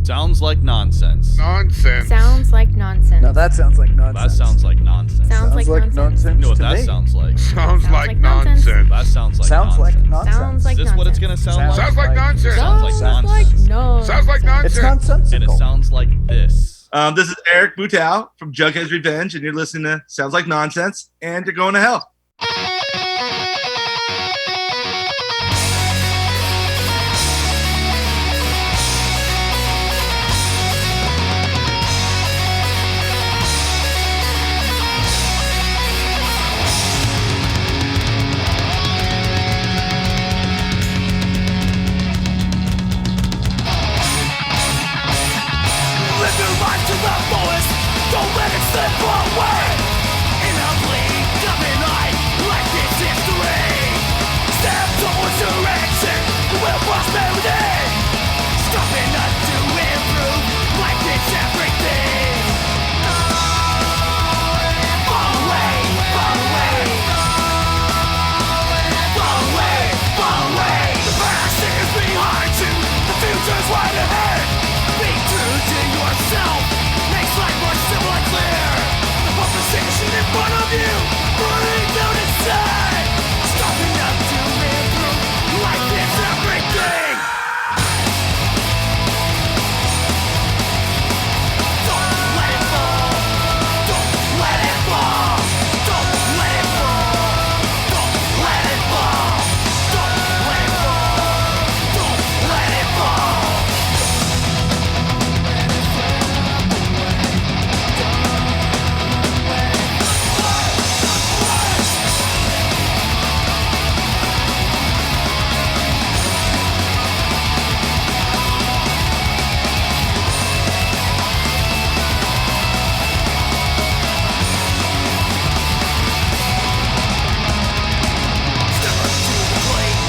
Sounds like nonsense. Nonsense. Sounds like nonsense. Now that sounds like nonsense. That sounds like nonsense. Sounds like nonsense. You know what to that me. sounds like? Sounds Sounds like like nonsense. nonsense. That sounds like Sounds like nonsense. nonsense. Sounds like Is this what it's gonna sound like? Sounds like nonsense. Sounds like nonsense. No. Sounds like It's nonsense. nonsensical. And it sounds like this. This is Eric Butau from Jughead's Revenge, and you're listening to Sounds Like Nonsense, and you're going to hell. Live your life to the fullest. Don't let it slip away. In a bleak, coming night, like this history. Step towards direction. You will prosperity. Stopping us to improve. Like it's everything. Fall away, fall away. Fall away, fall away. The past is behind you. The future's right ahead. Be true to yourself. Makes life more simple and clear. The proposition in front of you. Burning down inside. Stopping up to improve. Life is everything. Don't let it fall. Don't let it fall. Don't let it fall. Don't let it fall. Don't let it fall. Don't let it fall. Step up to the plate.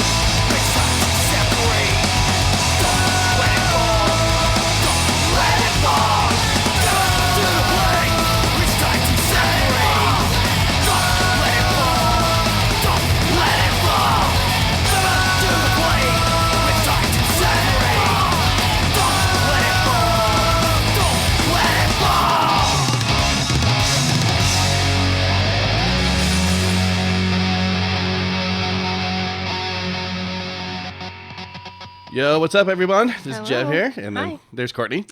It's time to separate. Don't let it fall. Don't let it fall. Step up to the plate. It's time to separate. Don't let it fall. Don't let it fall. Step up to the plate. It's time to separate. Don't let it fall. Don't let it fall. Yo, what's up, everyone? This is Hello. Jeb here, and then Hi. there's Courtney.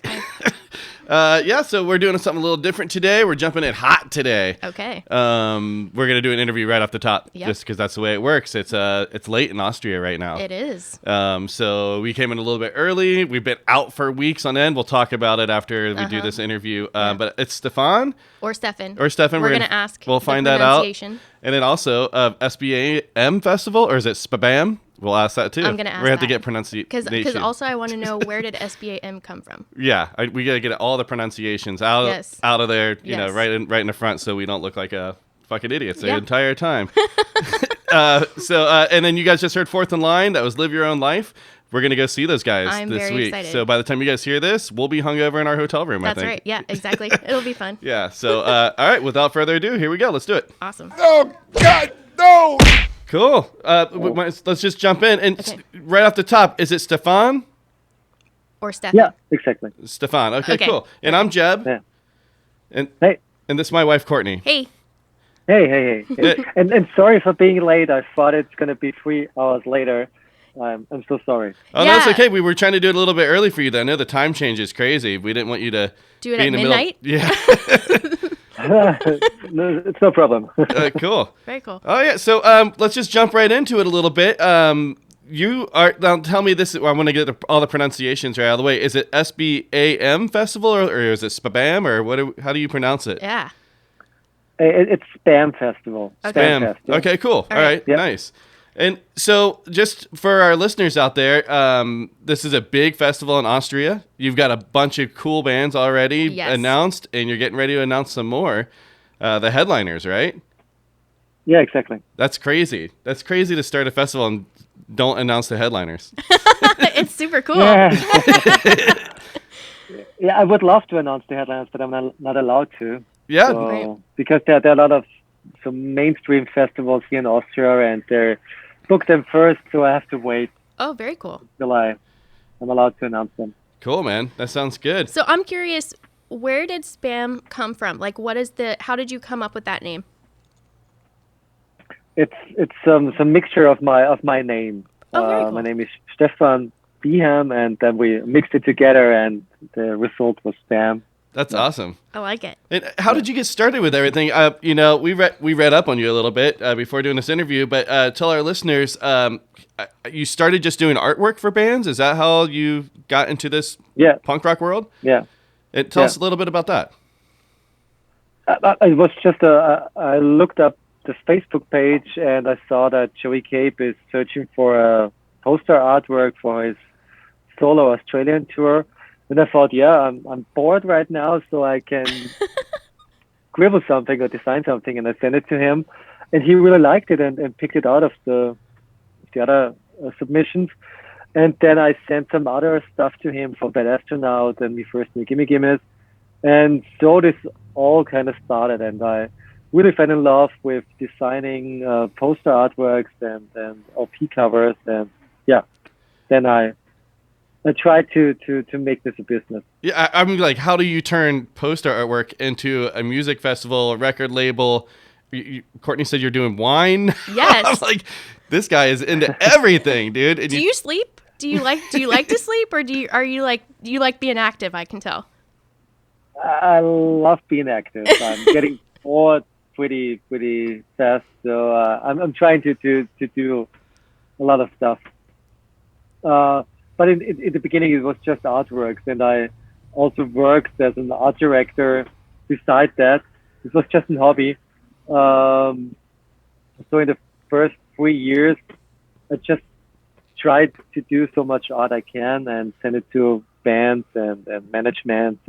Yeah, so we're doing something a little different today. We're jumping in hot today. Okay. We're gonna do an interview right off the top, Yep. just because that's the way it works. It's late in Austria right now. It is. So we came in a little bit early. We've been out for weeks on end. We'll talk about it after we do this interview. But it's Stefan Or Stefan. or Stefan. We're gonna ask. We'll the find that out. pronunciation. And then also SBAM Festival, or is it SBAM? We'll ask that too. I'm gonna ask We have to that. get pronunciation. Because also I want to know, where did SBAM come from? Yeah, we gotta get all the pronunciations out Yes. out of there. You know, Yes. right in the front, so we don't look like a fucking idiots the Yeah. entire time. And then you guys just heard Fourth in Line. That was Live Your Own Life. We're gonna go see those guys I'm this very week. excited. So by the time you guys hear this, we'll be hungover in our hotel room. I That's think. right. Yeah, exactly. It'll be fun. Yeah. So all right. Without further ado, here we go. Let's do it. Awesome. Oh, God, no! Cool. Let's just jump in and Okay. right off the top, is it Stefan? Or Stefan. Yeah, exactly. Stefan. Okay, Okay. cool. And I'm Jeb. Yeah. And Hey, and this is my wife Courtney. Hey. hey. And sorry for being late. I thought it's gonna be 3 hours later. I'm so sorry. Oh, no, it's Yeah. okay. We were trying to do it a little bit early for you. I know the time change is crazy. We didn't want you to Do it be at in the midnight? middle. Yeah. No, it's no problem. Cool. Very cool. Oh yeah. So let's just jump right into it a little bit. You are now. Tell me this. I want to get all the pronunciations right out of the way. Is it SBAM Festival or is it SBAM or what? How do you pronounce it? Yeah. It's SBÄM Festival. Okay. SBAM. Fest, yeah. Okay. Cool. All right. right. Yep. Nice. And so, just for our listeners out there, this is a big festival in Austria. You've got a bunch of cool bands already Yes. announced, and you're getting ready to announce some more. The headliners, right? Yeah, exactly. That's crazy. That's crazy to start a festival and don't announce the headliners. It's super cool. Yeah. Yeah, I would love to announce the headlines, but I'm not allowed to. Yeah. So, Right. because there are a lot of some mainstream festivals here in Austria, and they're booked them first, so I have to wait Oh, very cool. till I'm allowed to announce them. Cool, man. That sounds good. So I'm curious, where did SBÄM come from? Like, how did you come up with that name? It's some mixture of my name. Oh, very cool. My name is Stefan, and then we mixed it together, and the result was SBÄM. That's awesome. I like it. And how did you get started with everything? We read up on you a little bit before doing this interview, but tell our listeners, you started just doing artwork for bands. Is that how you got into this punk rock world? Yeah. And tell us a little bit about that. It was just I looked up this Facebook page, and I saw that Joey Cape is searching for a poster artwork for his solo Australian tour. And I thought, I'm bored right now, so I can scribble something or design something, and I sent it to him, and he really liked it and picked it out of the other submissions. And then I sent some other stuff to him for Bad Astronaut and Me First and Gimme Gimmes, and so this all kind of started, and I really fell in love with designing poster artworks and LP covers, and then I tried to make this a business. Yeah, I'm like, how do you turn poster artwork into a music festival, a record label? Courtney said you're doing wine. Yes. I'm like, this guy is into everything, dude. And Do you sleep? Do you like to sleep, or do you like being active? I can tell. I love being active. I'm getting bored pretty fast, so I'm trying to do a lot of stuff. But in the beginning, it was just artworks, and I also worked as an art director. Besides that, it was just a hobby. So in the first 3 years, I just tried to do so much art I can and send it to bands and management,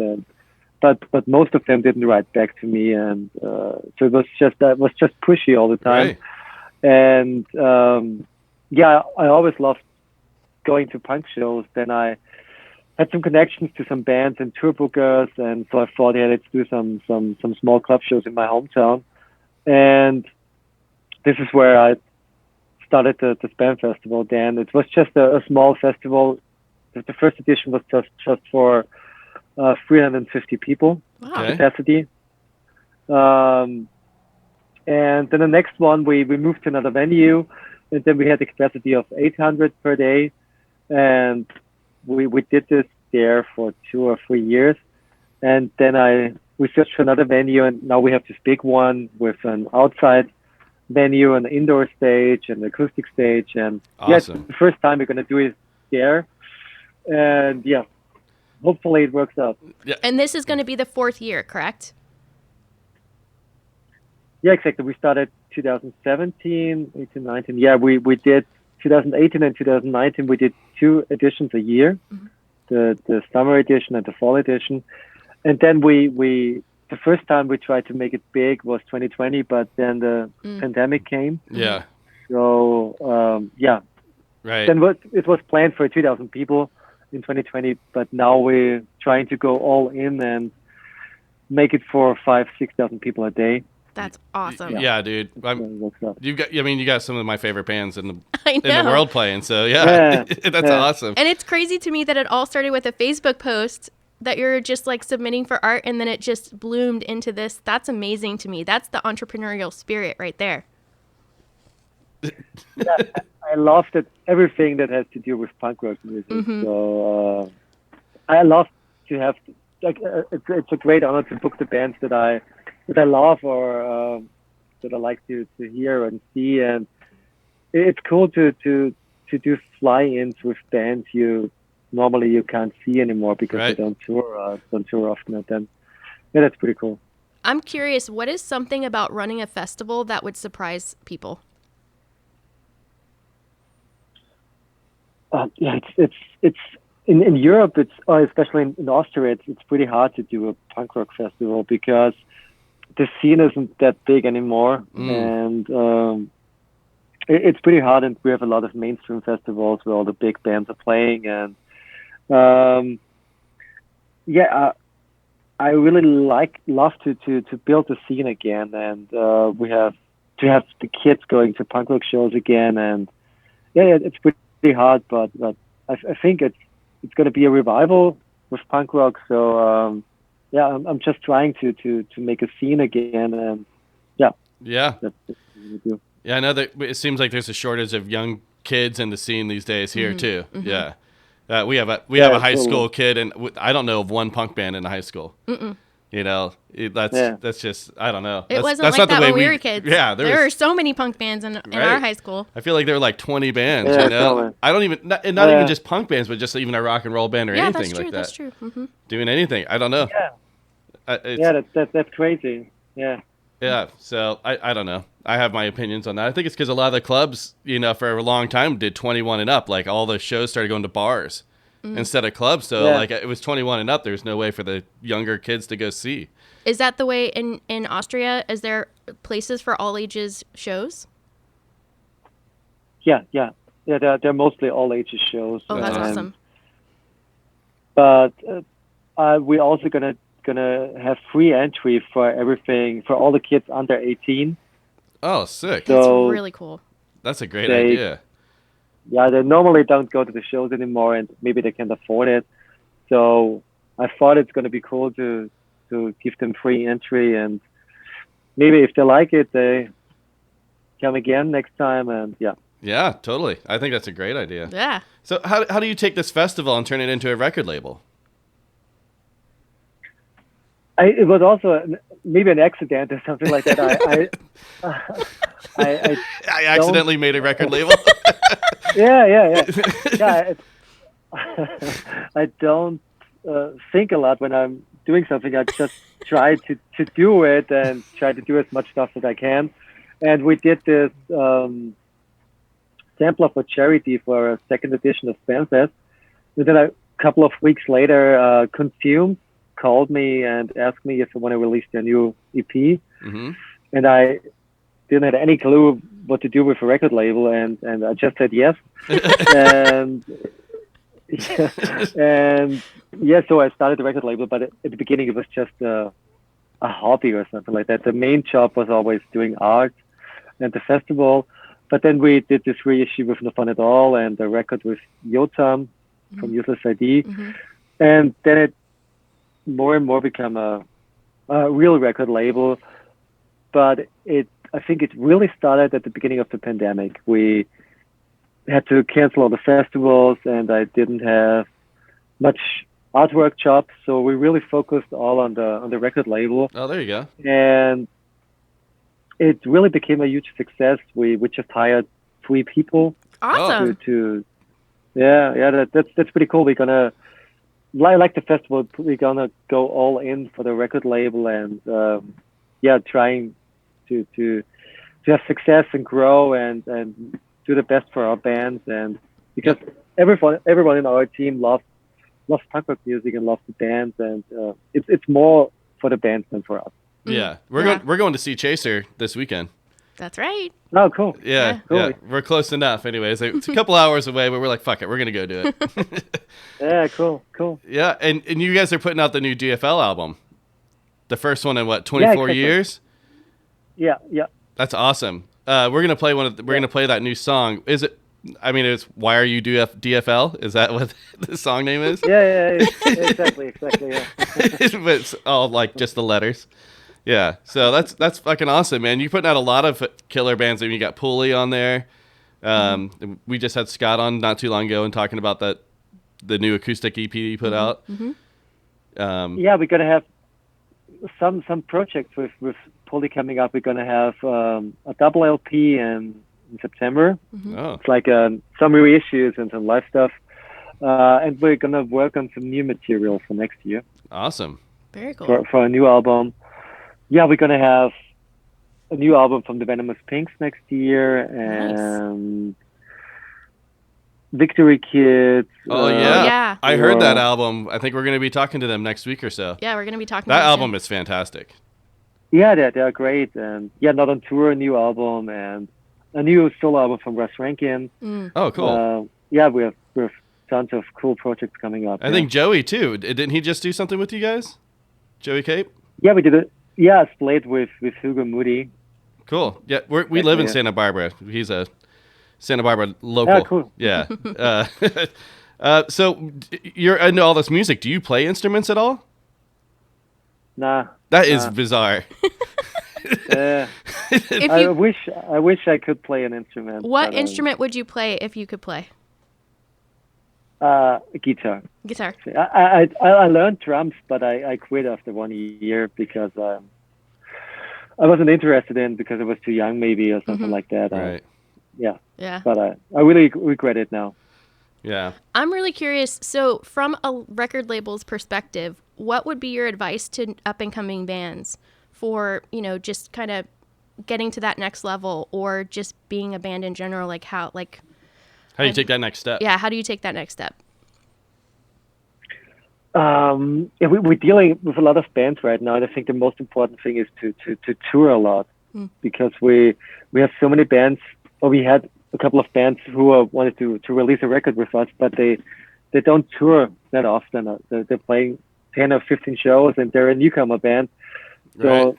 but most of them didn't write back to me, and so it was just pushy all the time. Right. And I always loved going to punk shows. Then I had some connections to some bands and tour bookers, and so I thought, let's do some small club shows in my hometown. And this is where I started the SBÄM Festival. Then it was just a small festival. The first edition was just for 350 people capacity. And then the next one, we moved to another venue, and then we had a capacity of 800 per day. And we did this there for 2 or 3 years. And then we searched for another venue, and now we have this big one with an outside venue, an indoor stage, an acoustic stage. And awesome. The first time we're going to do it there. And hopefully it works out. Yeah. And this is going to be the 4th year, correct? Yeah, exactly. We started 2017, 18, 19. Yeah, we did 2018 and 2019. We did 2 editions a year, the summer edition and the fall edition. And then we the first time we tried to make it big was 2020, but then the pandemic came. Yeah. So Right. Then it was planned for 2,000 people in 2020, but now we're trying to go all in and make it for 5,000-6,000 people a day. That's awesome. Yeah, dude. You got some of my favorite bands in the world playing. So that's awesome. And it's crazy to me that it all started with a Facebook post that you're just like submitting for art, and then it just bloomed into this. That's amazing to me. That's the entrepreneurial spirit right there. I love that everything that has to do with punk rock music. Mm-hmm. So I love to have it's a great honor to book the bands that I love or that I like to hear and see, and it's cool to do fly-ins with bands you can't see anymore because they don't tour often. And then that's pretty cool. I'm curious, what is something about running a festival that would surprise people? It's in Europe, especially in Austria, it's pretty hard to do a punk rock festival because the scene isn't that big anymore, and it's pretty hard. And we have a lot of mainstream festivals where all the big bands are playing, and I really love to build the scene again, and we have to have the kids going to punk rock shows again, and it's pretty hard, but I think it's going to be a revival with punk rock. So yeah, I'm just trying to make a scene again, and Yeah. that's what we do. Yeah, I know that it seems like there's a shortage of young kids in the scene these days here too. Yeah. We have a high totally. school kid, and I don't know of one punk band in the high school. You know, that's just, I don't know. It wasn't that's like not that the way when we were kids. Yeah, there were so many punk bands in Right. our high school. I feel like there were like 20 bands. Yeah, You know, totally. I don't even not Yeah. even just punk bands, but just even a rock and roll band or Yeah, anything that's true. like that. That's true. Doing anything, I don't know. Yeah, It's- that's crazy. Yeah. Yeah, so I don't know. I have my opinions on that. I think it's because a lot of the clubs, you know, for a long time did 21 and up. Like all the shows started going to bars instead of clubs. So Yeah. like it was 21 and up. There's no way for the younger kids to go see. Is that the way in Austria? Is there places for all ages shows? Yeah. They're mostly all ages shows. Oh, that's awesome. But we're also gonna have free entry for everything for all the kids under 18. Oh, sick. So- That's So- really cool. That's a great they- idea. Yeah, they normally don't go to the shows anymore, and maybe they can't afford it. So I thought it's gonna be cool to give them free entry, and maybe if they like it, they come again next time. And yeah. Yeah, totally. I think that's a great idea. Yeah. So how do you take this festival and turn it into a record label? It was also maybe an accident or something like that. I I accidentally made a record label. yeah. I don't think a lot when I'm doing something. I just try to do it and try to do as much stuff as I can. And we did this sampler for charity for a second edition of SBÄM Fest. And then a couple of weeks later, Consume called me and asked me if I want to release their new EP. Mm-hmm. And I didn't have any clue what to do with a record label, and I just said yes. and so I started the record label, but at the beginning it was just a hobby or something like that. The main job was always doing art and the festival, but then we did this reissue with No Fun at All and the record with Yotam from Useless ID, and then it more and more become a real record label. But I think it really started at the beginning of the pandemic. We had to cancel all the festivals, and I didn't have much artwork jobs, so we really focused all on the record label. Oh, there you go. And it really became a huge success. We just hired 3 people Awesome. that's pretty cool. We're gonna like the festival. We're gonna go all in for the record label, and trying to have success and grow and do the best for our bands. And because everyone in our team loves punk rock music and loves the bands, and it's more for the bands than for us. Yeah, we're going to see Chaser this weekend. That's right. Oh, cool. Yeah, Cool. we're close enough. Anyways, it's a couple hours away, but we're like, fuck it, we're gonna go do it. Yeah, cool. Yeah, and you guys are putting out the new DFL album, the first one in what 24 exactly. years. Yeah. That's awesome. We're gonna play we're gonna play that new song. Is it? I mean, it's Why Are You DFL? Is that what the song name is? Yeah, exactly. Yeah. But it's all like just the letters. Yeah, so that's fucking awesome, man. You're putting out a lot of killer bands. I mean, you got Pulley on there. We just had Scott on not too long ago and talking about the new acoustic EP he put out. Yeah, we're gonna have some projects with Pulley coming up. We're gonna have a double LP in September. Oh, It's like some reissues and some live stuff, and we're gonna work on some new material for next year awesome. Very cool. for a new album. Yeah, we're gonna have a new album from the Venomous Pinks next year, and Victory Kids. Oh yeah. Yeah. I heard that Yeah. album. I think we're gonna be talking to them next week or so. Yeah, we're gonna be talking. That about album is fantastic. Yeah, they're great, and Not on Tour, a new album, and a new solo album from Russ Rankin. Oh, cool. We have tons of cool projects coming up. I think Joey too. Didn't he just do something with you guys? Joey Cape. Yeah, we did it. Yeah, split with Hugo Moody. Cool. Yeah, we live in Yeah. Santa Barbara. He's a Santa Barbara local. cool. Yeah. So you're into all this music. Do you play instruments at all? Nah. That is bizarre. If I you, wish I could play an instrument. what but, instrument would you play if you could play? Guitar. Guitar. I learned drums, but I quit after 1 year because I wasn't interested in because I was too young, maybe, or something like that. Right. Yeah. Yeah. But I really regret it now. Yeah. I'm really curious. So, from a record label's perspective, what would be your advice to up and coming bands for, just kind of getting to that next level, or just being a band in general? Like how do you take that next step? Yeah, how do you take that next step? We're dealing with a lot of bands right now, and I think the most important thing is to tour a lot, because we have so many bands, or we had a couple of bands who wanted to release a record with us, but they don't tour that often. They're playing 10 or 15 shows, and they're a newcomer band, so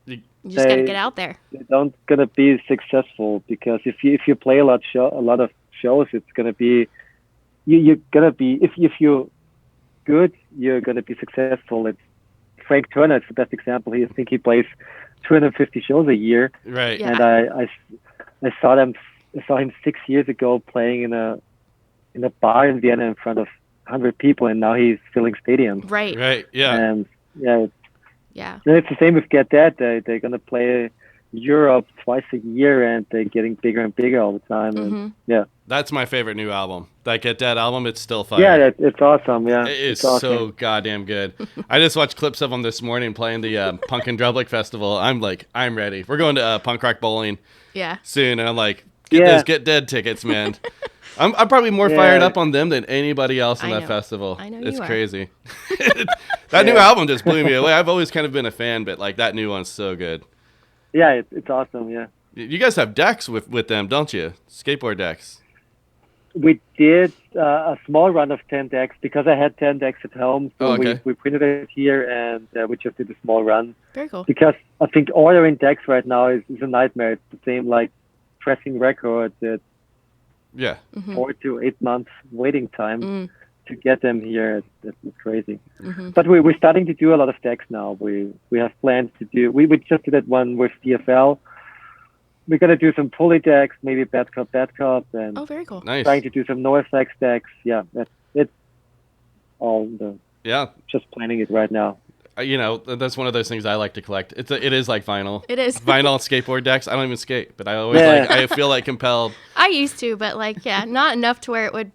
You just got to get out there. they don't gonna be successful, because if you play a lot of shows, it's gonna be you're gonna be if you're good, you're gonna be successful. It's Frank Turner is the best example. I think he plays 250 shows a year. Right. Yeah. And I saw him 6 years ago playing in a bar in Vienna in front of 100 people, and now he's filling stadiums. Right. Right. Yeah. And yeah, Yeah. and it's the same with Get That. They're gonna play Europe twice a year, and they're getting bigger and bigger all the time. And yeah, That's my favorite new album. That Get That album, it's still fire. yeah, it's awesome. Yeah, It is it's awesome. so goddamn good. I just watched clips of them this morning playing the Punk and Drublic Festival. I'm ready. We're going to Punk Rock Bowling Yeah. soon, and I'm like, get those Get Dead tickets, man. I'm probably more fired up on them than anybody else in I that know. festival. I know It's you are. crazy. That new album just blew me away. I've always kind of been a fan, but like that new one's so good. Yeah, it's awesome. Yeah, You guys have decks with them, don't you? Skateboard decks. we did a small run of 10 decks because I had 10 decks at home. So Oh, okay. we printed it here, and we just did a small run. Very cool. Because I think ordering decks right now is a nightmare. It's the same like pressing records. It's Yeah. 4 to 8 months waiting time to get them here. It's crazy. Mm-hmm. But we're starting to do a lot of decks now. We have plans to do. We just did that one with DFL. We're gonna do some pulley decks, maybe bad cop, and Oh, very cool. Nice. trying to do some NoFX decks. Yeah, it's all Yeah. just planning it right now. That's one of those things I like to collect. It is like vinyl. It is. Vinyl skateboard decks. I don't even skate, but I always Yeah. I feel like compelled. I used to, but not enough to where it would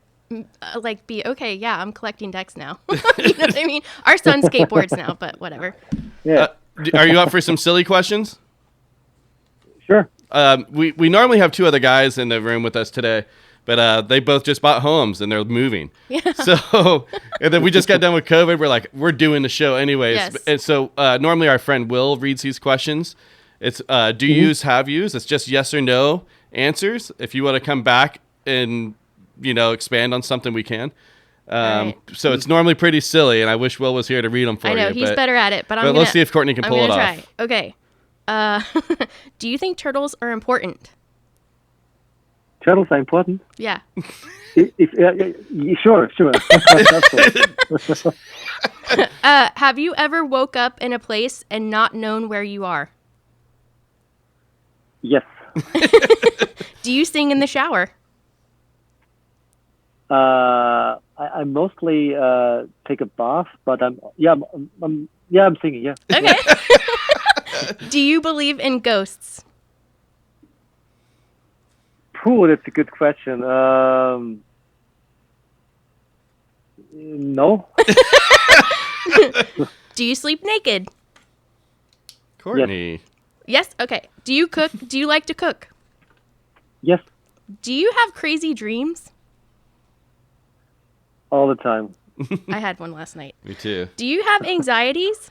be okay. Yeah, I'm collecting decks now. You know what I mean? Our son skateboards now, but whatever. Yeah, Are you up for some silly questions? sure. We normally have two other guys in the room with us today, but they both just bought homes and they're moving. Yeah. So, and then we just got done with COVID. We're like, we're doing the show anyways. Yes. And so normally our friend Will reads these questions. It's do you use, have used? It's just yes or no answers. If you want to come back and expand on something, we can. Right. So it's normally pretty silly, and I wish Will was here to read them for I know you. he's but, better at it, but but let's see if Courtney can I'm pull it gonna off. try. Okay. Do you think turtles are important? Turtles are important. Yeah. Sure. Have you ever woke up in a place and not known where you are? Yes. Do you sing in the shower? I mostly take a bath, but I'm singing. Yeah. Okay. Do you believe in ghosts? Pooh, that's a good question. No. Do you sleep naked? Courtney. Yes. Okay. Do you cook? Do you like to cook? Yes, Do you have crazy dreams? all the time. I had one last night. Me too. Do you have anxieties?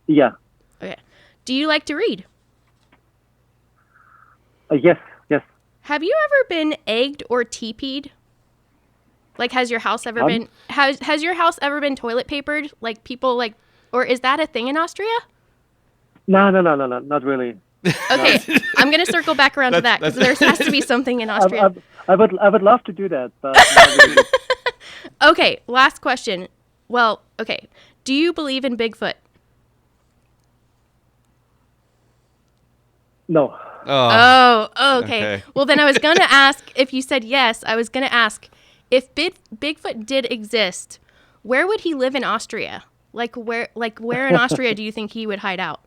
Yeah. Okay. Do you like to read? Yes. Have you ever been egged or teepeed? Like, has your house ever been has your house ever been toilet papered? Like people or is that a thing in Austria? No, not really. Okay, I'm gonna circle back around to that because there has to be something in Austria. I would love to do that, but not really. Okay, last question. Well, okay. Do you believe in Bigfoot? No. Oh, Oh, okay. okay. Well, then I was going to ask, if you said yes, I was going to ask, if Bigfoot did exist, where would he live in Austria? Like where in Austria do you think he would hide out?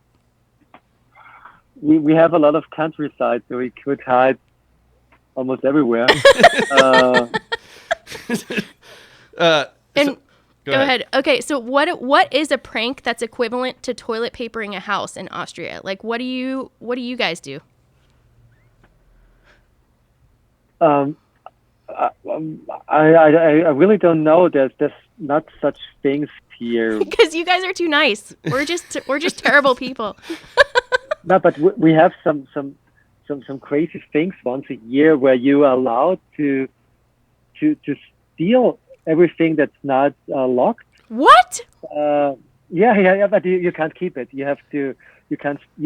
We have a lot of countryside, so we could hide almost everywhere. And Go go ahead. Okay, so what is a prank that's equivalent to toilet papering a house in Austria? Like what do you guys do? I really don't know. There's not such things here. Because you guys are too nice. We're just terrible people. No, but we have some crazy things once a year where you are allowed to steal everything that's not locked. What? Yeah, but you can't keep it. You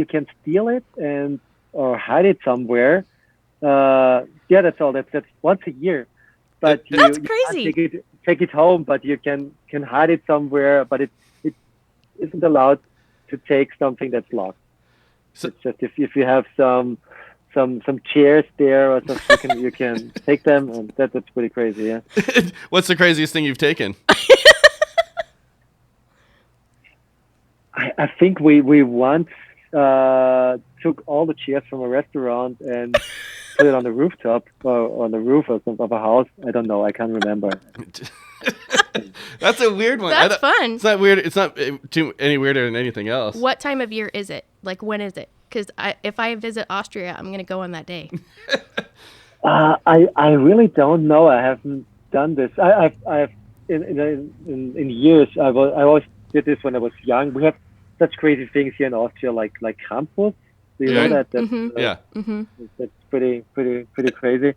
can steal it and or hide it somewhere. Yeah, that's all. That's once a year. But That's you crazy. can't take it home, but you can hide it somewhere. But it isn't allowed to take something that's locked. So- It's just if you have some chairs there or something, you can take them, and that's pretty crazy. Yeah. What's the craziest thing you've taken? I think we once took all the chairs from a restaurant and put it on the rooftop or on the roof of a house. I don't know. I can't remember. That's a weird one. That's fun. It's not weird. It's not any weirder than anything else. What time of year is it? Like when is it? Because if I visit Austria, I'm gonna go on that day. I really don't know. I haven't done this. I've in years. I always did this when I was young. We have such crazy things here in Austria, like Campus. Do you know that? That's, Yeah. That's pretty crazy.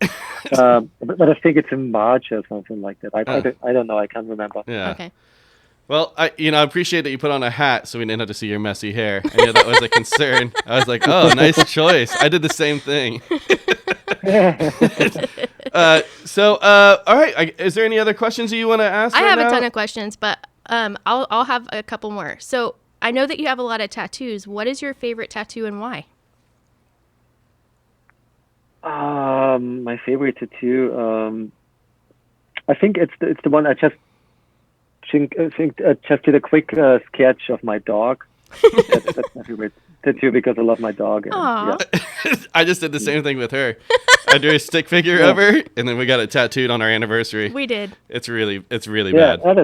But I think it's in March or something like that. I don't know. I can't remember. Yeah. Okay. Well, I appreciate that you put on a hat so we didn't have to see your messy hair. I knew that was a concern. I was like, oh, nice choice. I did the same thing. All right. Is there any other questions you want to ask? I right have now? a ton of questions, but I'll have a couple more. So I know that you have a lot of tattoos. What is your favorite tattoo and why? My favorite tattoo. I think it's the one I just just did a quick sketch of my dog. That's my favorite tattoo because I love my dog. And, Aw. yeah. I just did the same thing with her. I drew a stick figure of her, and then we got it tattooed on our anniversary. We did. It's really Yeah, bad. oh,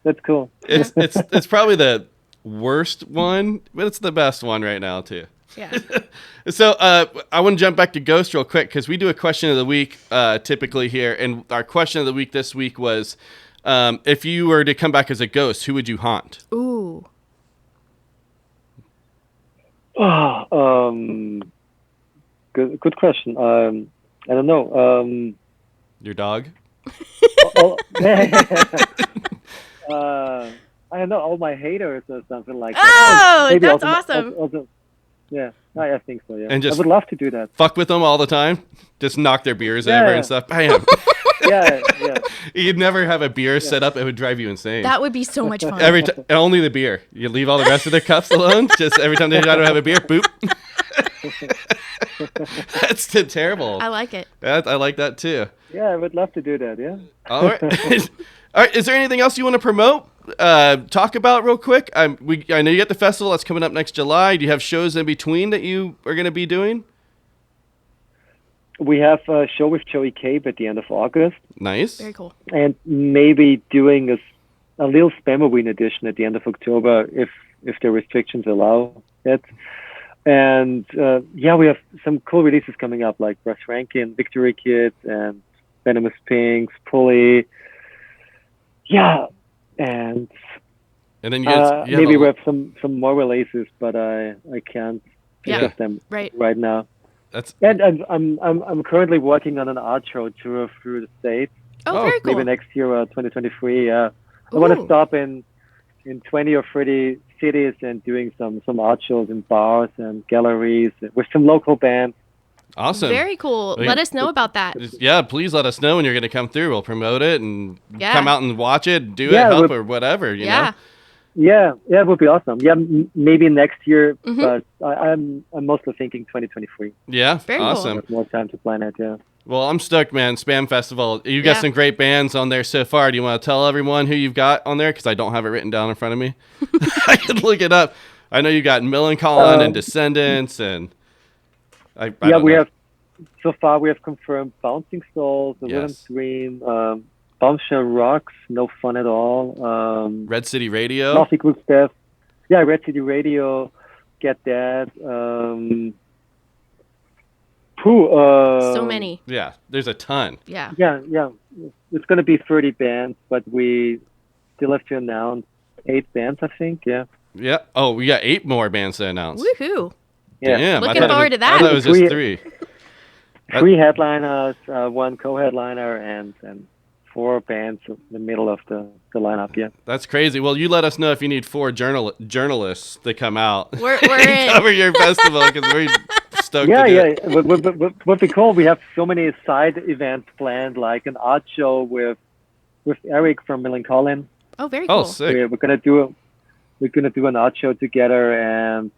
that's cool. It's probably the worst one, but it's the best one right now too. Yeah. So I want to jump back to Ghost real quick because we do a question of the week typically here, and our question of the week this week was, if you were to come back as a ghost, who would you haunt? Ooh. Good question. I don't know. Your dog? I don't know, all my haters or something like Oh, that. Maybe that's also, awesome. Also, yeah, I think so. Yeah, And just- I would love to do that. Fuck with them all the time? Just knock their beers over Yeah. and stuff? Bam. Yeah. You'd never have a beer set up. It would drive you insane. That would be so much fun. Every time, only the beer. You leave all the rest of their cups alone. Just every time they try to have a beer, boop. That's terrible. I like it. I like that too. Yeah, I would love to do that. Yeah. All right. All right. Is there anything else you want to promote? Talk about real quick. I know you got the festival that's coming up next July. Do you have shows in between that you are going to be doing? We have a show with Joey Cape at the end of August, Nice. Very cool. and maybe doing a little Spamoween edition at the end of October if the restrictions allow it. And yeah, we have some cool releases coming up like Russ Rankin, Victory Kids, and Venomous Pinks, Pulley. Yeah, and And then you have maybe we have some more releases, but I can't think Yeah. of them Right. now. that's And I'm currently working on an art show tour through the States. Oh, very cool. Maybe next year, 2023. Yeah, I want to Ooh. stop in 20 or 30 cities and doing some art shows in bars and galleries with some local bands. Awesome. Very cool. Well, Let us know about that. Yeah, please let us know when you're going to come through. We'll promote it and Yeah. come out and watch it, do Yeah, it, help we're- or whatever, you Yeah. know? Yeah, it would be awesome. Yeah, maybe next year, Mm-hmm. but I'm mostly thinking 2023. Yeah, Very cool. awesome. Have more time to plan it. Yeah. Well, I'm stoked, man. SBÄM Festival. You got Yeah. some great bands on there so far. Do you want to tell everyone who you've got on there? Because I don't have it written down in front of me. I could look it up. I know you got Millencolin and Descendants, and I Yeah, don't we know. have so far we have confirmed Bouncing Souls, The Rhythm Yes. Stream, Bombshell Rocks, No Fun at All, Red City Radio. Nothing Good Stuff. Yeah, Red City Radio, Get That. So many. Yeah, there's a ton. Yeah. Yeah. It's going to be 30 bands, but we still have to announce 8 bands, I think. Yeah. Yeah. Oh, we got 8 more bands to announce. Woohoo. Yeah. Damn. Looking I thought forward it was, to that. I thought it was just 3. 3 headliners, 1 co-headliner, and 4 bands in the middle of the lineup. Yeah. That's crazy. Well, you let us know if you need 4 journalists to come out. We're and in. cover your festival because we're stoked Yeah, to do yeah. it. What we call, we have so many side events planned, like an art show with Eric from Millencolin. Oh, very cool. Oh, sick. We're gonna do an art show together, and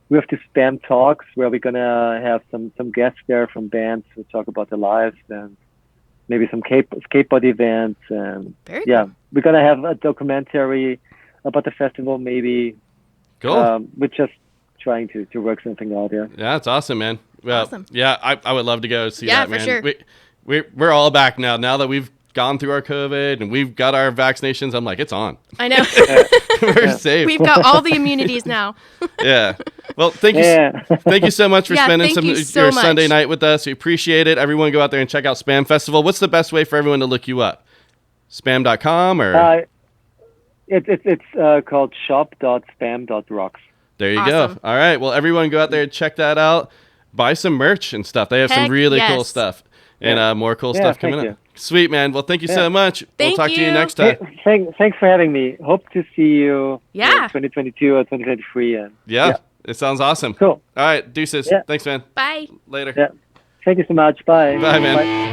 we have the SBÄM talks where we're gonna have some guests there from bands who talk about their lives, and maybe some skateboard events, and Very yeah, cool. we're gonna have a documentary about the festival. Maybe Cool. we're just trying to work something out. Yeah. Yeah, that's awesome, man. Well, Awesome. yeah, I would love to go see Yeah, that, for man. sure. We're all back now. Now that we've gone through our COVID and we've got our vaccinations, I'm like, it's on. I know. We're safe. We've got all the immunities now. Yeah. Well, thank you. Yeah. Thank you so much for Yeah, spending thank you your so much. Sunday night with us. We appreciate it. Everyone go out there and check out SBÄM Festival. What's the best way for everyone to look you up? SBAM.com or It's called shop.spam.rocks. there you Awesome. go. All right. Well, everyone go out there and check that out. Buy some merch and stuff. They have some Heck really cool yes. stuff and more cool Yeah, stuff thank coming you. up. Sweet, man. Well, thank you so much. Thank we'll talk to you you. next time. Thanks for having me. Hope to see you Yeah. in 2022 or 2023. And Yeah. It sounds awesome. cool. All right. Deuces. Yeah. Thanks, man. Bye. Later. Yeah. Thank you so much. Bye. Bye, man.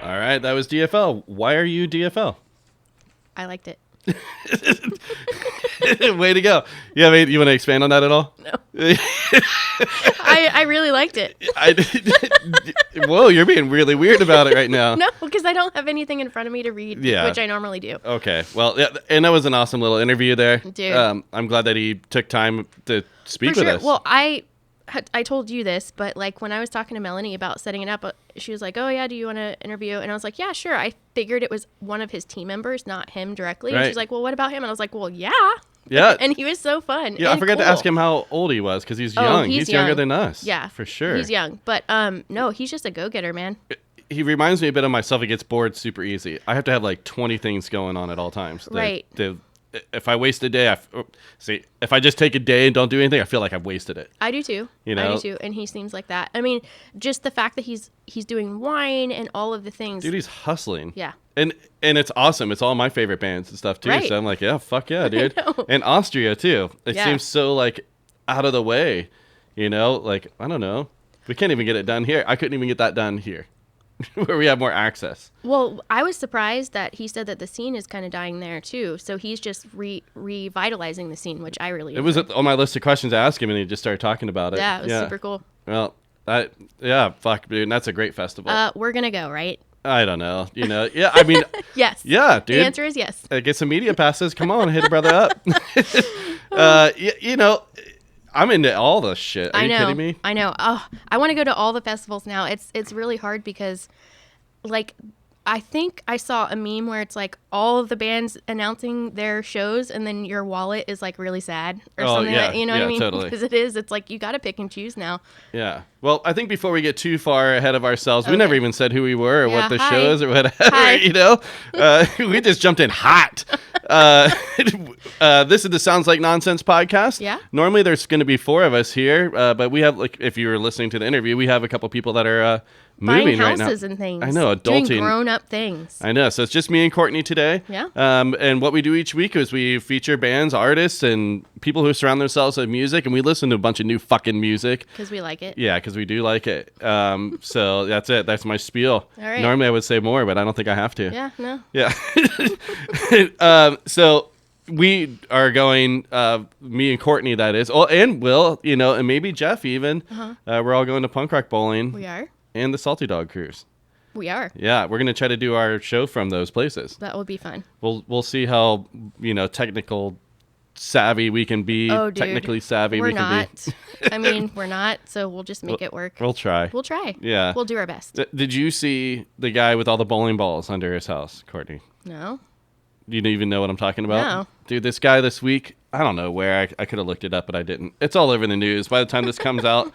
All right. That was DFL. Why are you DFL? I liked it. Way to go. Yeah, you want to expand on that at all? No. I really liked it. Whoa, you're being really weird about it right now. No, because I don't have anything in front of me to read, Yeah. which I normally do. Okay. Well, yeah, and that was an awesome little interview there. Dude. I'm glad that he took time to speak For with sure. us. Well, I told you this, but like when I was talking to Melanie about setting it up, she was like, "Oh yeah, do you want to interview?" And I was like, "Yeah, sure." I figured it was one of his team members, not him directly. And Right. she's like, "Well, what about him?" And I was like, "Well, yeah." Yeah. And he was so fun. Yeah, I and forgot to cool. ask him how old he was because he's Oh, young. he's younger young. than us. Yeah, for sure. He's young, but no, he's just a go-getter, man. He reminds me a bit of myself. He gets bored super easy. I have to have like 20 things going on at all times. Right. If I waste a day, if I just take a day and don't do anything, I feel like I've wasted it. I do too. You know? I do too, and he seems like that. I mean, just the fact that he's doing wine and all of the things. Dude, he's hustling. Yeah. And it's awesome. It's all my favorite bands and stuff too. Right. So I'm like, yeah, fuck yeah, dude. know. And Austria too. It Yeah. seems so like out of the way, you know? Like, I don't know. We can't even get it done here. I couldn't even get that done here where we have more access. Well, I was surprised that he said that the scene is kind of dying there too. So he's just revitalizing the scene, which I really It was on my list of questions to ask him and he just started talking about it. Yeah, it was super cool. Well, fuck, dude. That's a great festival. We're gonna go, right? I don't know. You know, yeah, I mean, Yes. yeah, dude. The answer is yes. Get some media passes. Come on, hit a brother up. You know, I'm into all this shit. Are you kidding me? I know. Oh, I want to go to all the festivals now. It's really hard because, like, I think I saw a meme where it's like all of the bands announcing their shows, and then your wallet is like really sad or something. yeah, Like, you know what I mean? totally. Because it is. It's like you got to pick and choose now. Yeah. Well, I think before we get too far ahead of ourselves, we Okay. never even said who we were or Yeah, what the hi. show is or whatever, Hi. you know? We just jumped in hot. This is the Sounds Like Nonsense podcast. Yeah. Normally there's going to be 4 of us here, but we have, like, if you were listening to the interview, we have a couple people that are Buying moving right now. houses and things. I know, Doing adulting. grown-up things. I know. So it's just me and Courtney today. Yeah. And what we do each week is we feature bands, artists, and people who surround themselves with music, and we listen to a bunch of new fucking music. Because we like it. Yeah, because we do like it. So that's it. That's my spiel. All right. Normally I would say more, but I don't think I have to. Yeah, no. Yeah. So we are going, me and Courtney, that is, and Will, you know, and maybe Jeff even. We're all going to punk rock bowling We are. and the Salty Dog Cruise. We are. Yeah, we're gonna try to do our show from those places. That would be fun. We'll see how, you know, technical savvy we can be. Oh, dude. Technically savvy We're we can not. be. I mean, we're not, so we'll just make it work. We'll try. We'll try. Yeah. We'll do our best. Did you see the guy with all the bowling balls under his house, Courtney? No? You don't even know what I'm talking about? No. Dude, this guy this week, I don't know where. I could have looked it up, but I didn't. It's all over the news. By the time this comes out,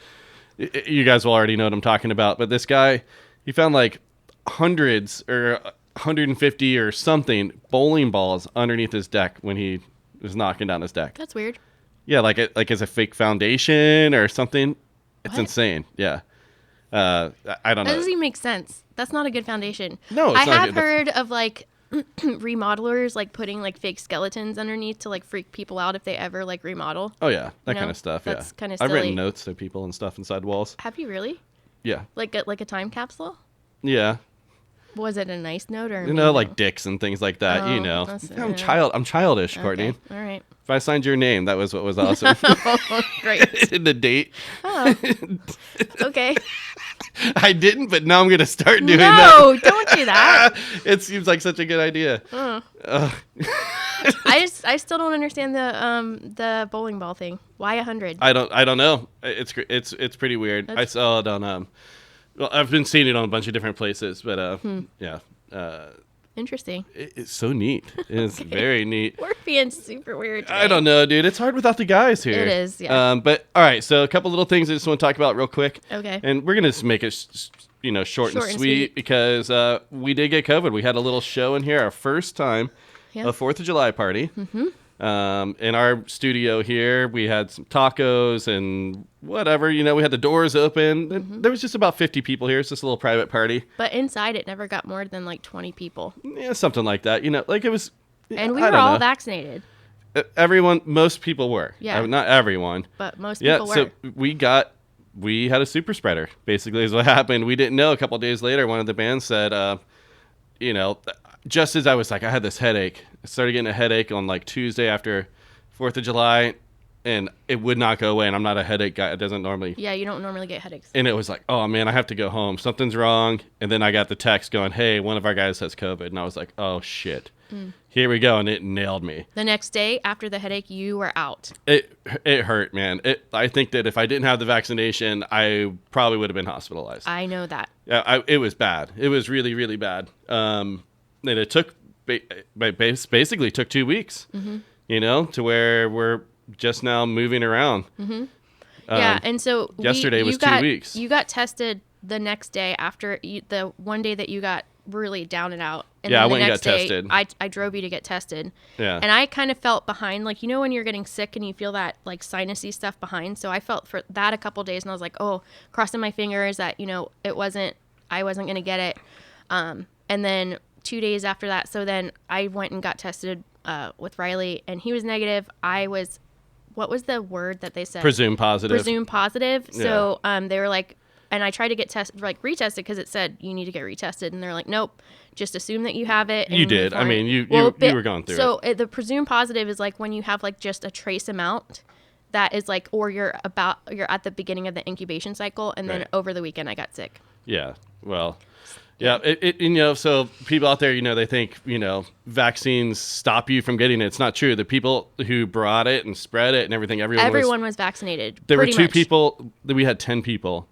you guys will already know what I'm talking about. But this guy, he found like hundreds or 150 or something bowling balls underneath his deck when he was knocking down his deck. That's weird. Yeah, like as a fake foundation or something. It's What? insane. Yeah. I don't That know. doesn't even make sense. That's not a good foundation. No, it's I not have good. heard of like remodelers like putting like fake skeletons underneath to like freak people out if they ever like remodel. Oh yeah, that You kind know, of stuff. that's Yeah, kinda I've written silly. notes to people and stuff inside walls. Have you really? Yeah, Like a time capsule? yeah. Was it a nice note or? You know, like dicks and things like that. You Oh, know, that's- I'm yeah. I'm childish, Courtney. Okay. All right. If I signed your name, that was what was awesome. Great. The date, Oh. Okay. I didn't, but now I'm gonna start doing that. No, don't do that. It seems like such a good idea. I still don't understand the bowling ball thing. Why 100? I don't know. It's pretty weird. I saw it on well, I've been seeing it on a bunch of different places, but yeah. Interesting. It's so neat. It's very neat. We're being super weird. I don't know, dude. It's hard without the guys here. It is, yeah. But all right, so a couple little things I just want to talk about real quick. Okay. And we're gonna just make it, short and and sweet sweet. because we did get COVID. We had a little show in here, our first time, Yeah. a 4th of July party. Mm-hmm. In our studio here, we had some tacos and whatever. You know, we had the doors open. Mm-hmm. There was just about 50 people here. It's just a little private party. But inside, it never got more than like 20 people, Yeah, something like that. You know, like it was. and we I were don't all know. vaccinated. Most people were. Yeah. Not everyone. But most Yeah, people so were. we had a super spreader, basically, is what happened. We didn't know. A couple days later, one of the bands said, just as I was like, I had this headache. I started getting a headache on like Tuesday after 4th of July, and it would not go away. And I'm not a headache guy. It doesn't normally. Yeah, you don't normally get headaches. And it was like, oh man, I have to go home. Something's wrong. And then I got the text going, hey, one of our guys has COVID. And I was like, oh shit. Here we go. And it nailed me. The next day after the headache, you were out. It hurt, man. I think that if I didn't have the vaccination, I probably would have been hospitalized. I know that. Yeah, it was bad. It was really, really bad. And it took basically took 2 weeks. to where we're just now moving around. Yeah, and so yesterday was 2 weeks. You got tested the next day after the one day that you got really down and out. And Yeah, then I the went and next got day, tested. I drove you to get tested. Yeah. And I kind of felt behind, like, when you're getting sick and you feel that, like, sinusy stuff behind. So I felt for that a couple days, and I was like, oh, crossing my fingers that, I wasn't going to get it. And then 2 days after that, so then I went and got tested with Riley, and he was negative. I was, what was the word that they said? Presume positive. Presume positive. So they were like, and I tried to get retested because it said you need to get retested, and they're like, nope, just assume that you have it. And You did. you're I fine. mean, you were going through it. So the presume positive is like when you have like just a trace amount that is like, or you're at the beginning of the incubation cycle, and then Right. over the weekend I got sick. Yeah. Well, yeah. So people out there, they think, vaccines stop you from getting it. It's not true. The people who brought it and spread it and everything, Everyone was vaccinated. There were pretty 2 much. people. We had 10 people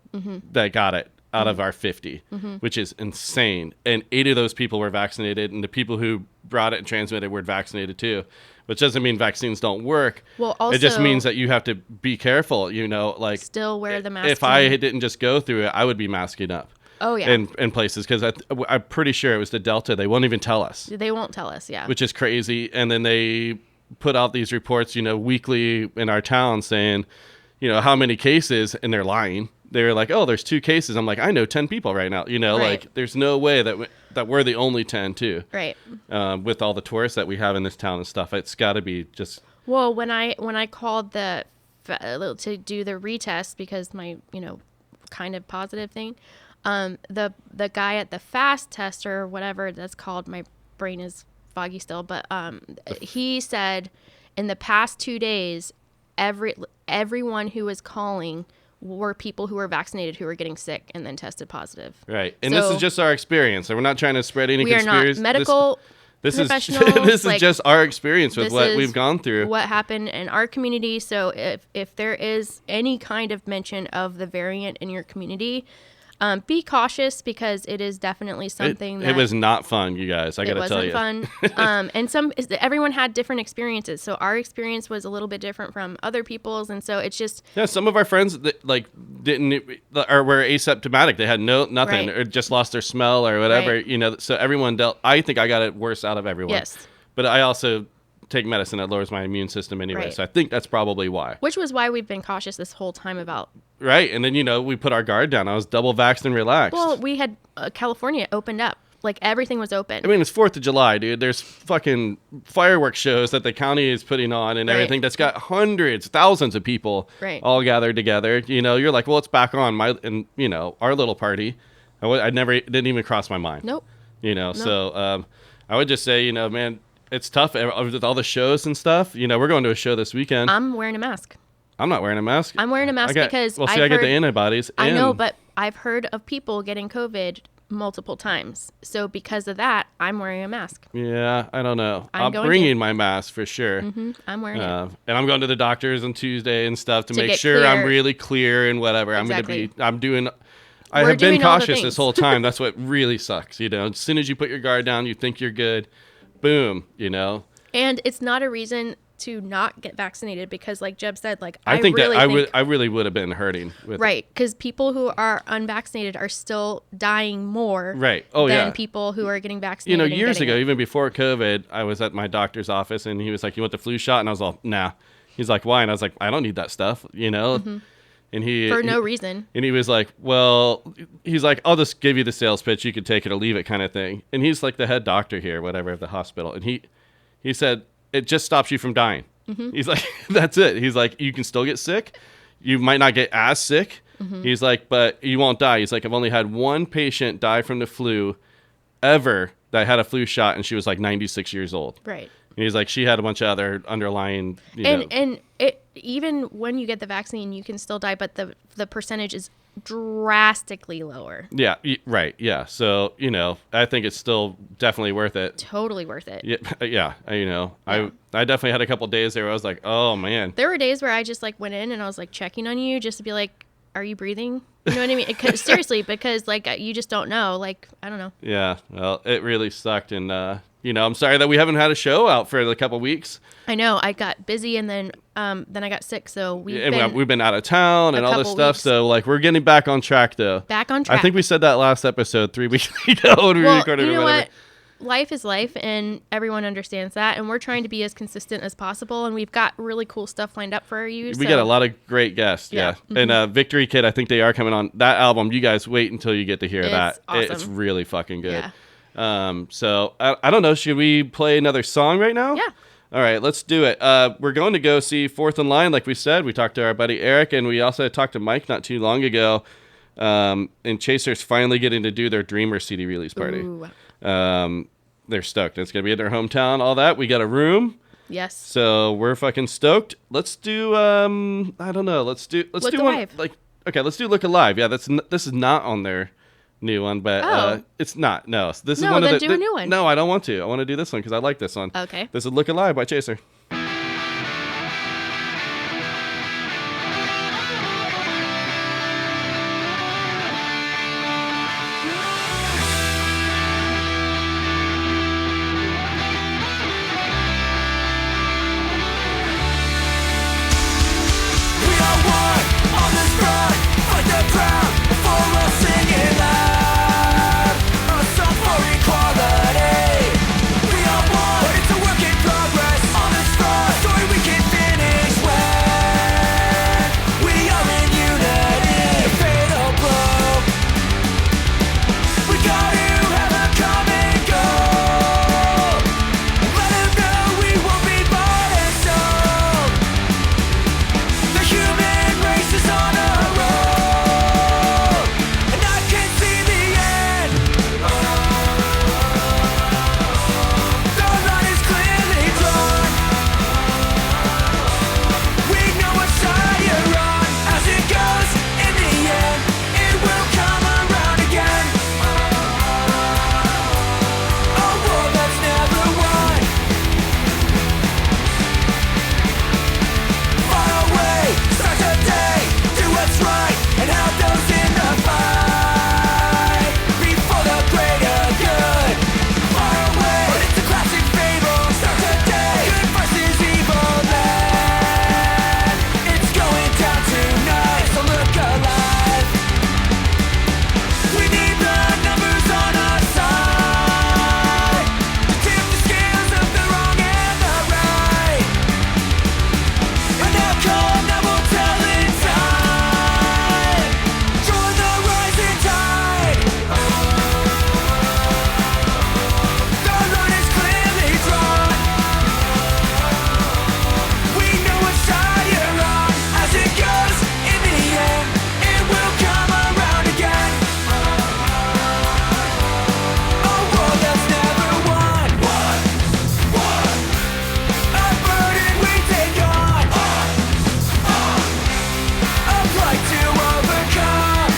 that got it out of our 50, which is insane. And 8 of those people were vaccinated, and the people who brought it and transmitted were vaccinated too. Which doesn't mean vaccines don't work. Well, also, it just means that you have to be careful. Like still wear the mask. if I didn't just go through it, I would be masking up. Oh yeah. In places, because I'm pretty sure it was the Delta. They won't even tell us. They won't tell us. Yeah. Which is crazy. And then they put out these reports, weekly in our town saying, how many cases, and they're lying. They're like, oh, there's 2 cases. I'm like, I know 10 people right now. Right. Like there's no way that we're the only 10 too. Right. With all the tourists that we have in this town and stuff, it's got to be just. Well, when I called to do the retest because my kind of positive thing, the guy at the fast test or whatever that's called, my brain is foggy still, but he said in the past 2 days, everyone who was calling were people who were vaccinated who were getting sick and then tested positive. Right. And So- this is just our experience. So we're not trying to spread any We are conspiracies. not medical This is professionals. this is like, just our experience with this what is we've gone through. what happened in our community. So if there is any kind of mention of the variant in your community, be cautious because it is definitely something It was not fun, you guys. I got to tell you. It wasn't fun. And everyone had different experiences. So our experience was a little bit different from other people's. And so it's just, Yeah, some of our friends that didn't or were asymptomatic. They had nothing Right. or just lost their smell or whatever. Right. So everyone dealt. I think I got it worse out of everyone. Yes. But I also take medicine that lowers my immune system anyway. Right. So I think that's probably why. which was why we've been cautious this whole time about, Right. And then we put our guard down. I was double vaxxed and relaxed. well, we had California opened up. Like everything was open. I mean, it's 4th of July, dude. There's fucking fireworks shows that the county is putting on and Right. everything that's got hundreds, thousands of people Right. all gathered together. You're like, well, it's back on our little party. I never didn't even cross my mind. Nope. So I would just say, man, it's tough with all the shows and stuff. We're going to a show this weekend. I'm wearing a mask. I'm not wearing a mask. I'm wearing a mask because I I've get the heard- antibodies. I know, and- but I've heard of people getting COVID multiple times. So because of that, I'm wearing a mask. Yeah, I don't know. I'm going bringing to. my mask for sure. I'm wearing it. And I'm going to the doctors on Tuesday and stuff to make get sure I'm clear. really clear and whatever. Exactly. I We're have been doing all the cautious things. this whole time. That's what really sucks. As soon as you put your guard down, you think you're good. Boom, And it's not a reason to not get vaccinated because, like Jeb said, like I think really that think, I really would have been hurting with right, because people who are unvaccinated are still dying more Right. Oh, than yeah. people who are getting vaccinated. and Years getting ago, it. even before COVID, I was at my doctor's office and he was like, "You want the flu shot?" And I was all, "Nah." He's like, "Why?" And I was like, "I don't need that stuff," And for no reason. And he was like, "Well," he's like, "I'll just give you the sales pitch. You can take it or leave it," kind of thing. And he's like the head doctor here, whatever, of the hospital. And he said, "It just stops you from dying." He's like, "That's it." He's like, "You can still get sick. You might not get as sick." He's like, "But you won't die." He's like, "I've only had one patient die from the flu ever that had a flu shot, and she was like 96 years old." Right. And he's like, she had a bunch of other underlying, And it even when you get the vaccine, you can still die, but the percentage is drastically lower. Yeah, right. Yeah. So, I think it's still definitely worth it. Totally worth it. Yeah. I definitely had a couple days there where I was like, oh man. There were days where I just like went in and I was like checking on you just to be like, are you breathing? You know what I mean? Seriously, because like you just don't know. Like, I don't know. Yeah, well, it really sucked, and I'm sorry that we haven't had a show out for a couple weeks. I know. I got busy, and then I got sick. So we've been out of town and all this couple stuff. weeks. So like we're getting back on track though. Back on track. I think we said that last episode 3 weeks ago when we recorded you or know whatever. what? Life is life, and everyone understands that. And we're trying to be as consistent as possible. And we've got really cool stuff lined up for you. We got a lot of great guests. Yeah. Mm-hmm. And Victory Kid, I think they are coming on that album. You guys wait until you get to hear that. Awesome. It's really fucking good. Yeah. So I don't know. Should we play another song right now? Yeah. All right, let's do it. We're going to go see Fourth in Line, like we said. We talked to our buddy Eric, and we also talked to Mike not too long ago. And Chaser's finally getting to do their Dreamer CD release party. Ooh. They're stoked. It's going to be in their hometown, all that. We got a room. Yes. So we're fucking stoked. Let's do I don't know. Let's do Look one Alive. like okay, let's do Look Alive. Yeah, this is not on their new one, but it's not. No. This is No, one then of the do a new one. No, I don't want to. I want to do this one cuz I like this one. Okay. This is Look Alive by Chaser. We are one on this front, fight the crowd for a singing loud, a song for equality. We are one, but it's a work in progress on this front, a story we can finish when we are in unity. A fatal blow. We gotta have a common goal. Let them know we won't be bought and sold. The human race is on a roll, and I can see the end. The line is clearly drawn. We know what side you're on. As it goes, in the end, it will come around again. A war that's never won. Far away, start the day, do what's right, and help those in the fight, before the greater good. Far away, but it's a classic fable, start the day, good versus evil then. It's going down tonight, so look alive. We need the numbers on our side, to tip the scales of the wrong and the right. An outcome that will tell in time. Join the rising tide. The line is clearly drawn. We know what side you're on. As it goes, in the end, it will come around again. A war that's never won. A burden we take on. A plight to overcome.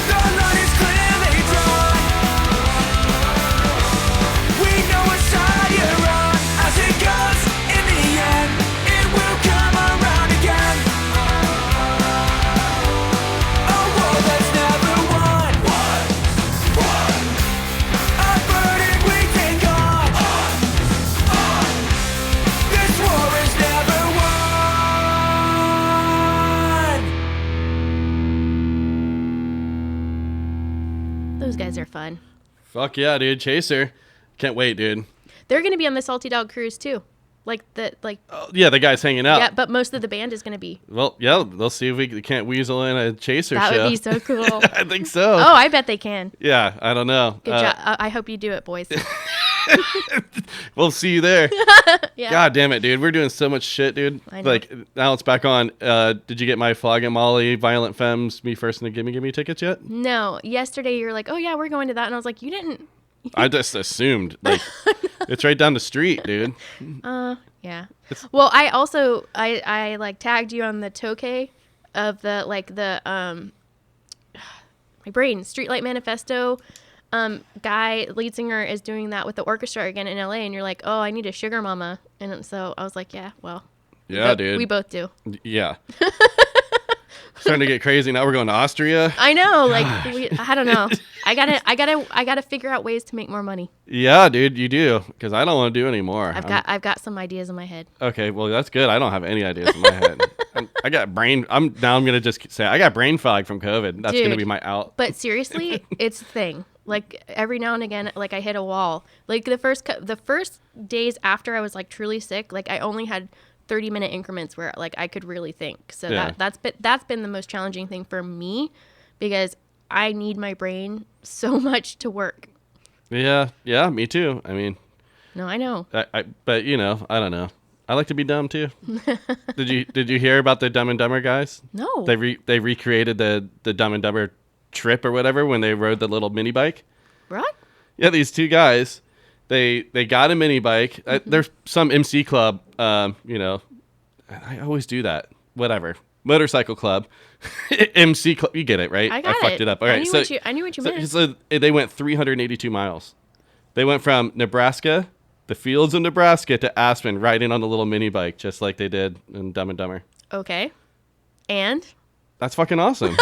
The line is clearly drawn. We know what side you're on. As it goes, in the end, it will come around again. A war that's never won. A burden we take on. This war is never won. Those guys are fun. Fuck yeah, dude. Chaser. Can't wait, dude. They're going to be on the Salty Dog cruise too. Yeah, the guy's hanging out. Yeah, but most of the band is going to be. Well, yeah, they'll see if we can't weasel in a Chaser That show. would be so cool. I think so. Oh, I bet they can. Yeah, I don't know. Good job. I hope you do it, boys. We'll see you there. Yeah. God damn it, dude. We're doing so much shit, dude. I know. Like, now it's back on. Did you get my Flogging Molly, Violent Femmes, Me First, and the Gimme tickets yet? No. Yesterday you're like, oh yeah, we're going to that, and I was like, you didn't. I just assumed. Like, it's right down the street, dude. Yeah. Well, I also I like tagged you on the Tokay of the my brain, Streetlight Manifesto guy, lead singer, is doing that with the orchestra again in LA, and you're like, oh, I need a sugar mama. And so I was like, yeah, well, Yeah, dude. we both do. Yeah. Starting to get crazy. Now we're going to Austria. I know, like I don't know. I gotta figure out ways to make more money. Yeah, dude, you do, because I don't want to do any more. I've got some ideas in my head. Okay, well, that's good. I don't have any ideas in my head. I got brain. I'm gonna just say I got brain fog from COVID. That's gonna Dude, be my out. But seriously, it's a thing. Like every now and again, like I hit a wall. Like the first days after I was like truly sick, like I only had 30-minute increments where like I could really think. So Yeah. that's been the most challenging thing for me, because I need my brain so much to work. Yeah, me too. I mean, No, I know. but you know, I don't know. I like to be dumb too. Did you hear about the Dumb and Dumber guys? No. They recreated the Dumb and Dumber trip or whatever when they rode the little mini bike. What? Yeah, these two guys, they got a mini bike. There's some MC club, you know, I always do that. Whatever. Motorcycle club, MC club. You get it, right? I fucked it up. All right, I knew what you meant. So they went 382 miles. They went from Nebraska, the fields of Nebraska, to Aspen, riding on the little mini bike, just like they did in Dumb and Dumber. Okay. And? That's fucking awesome.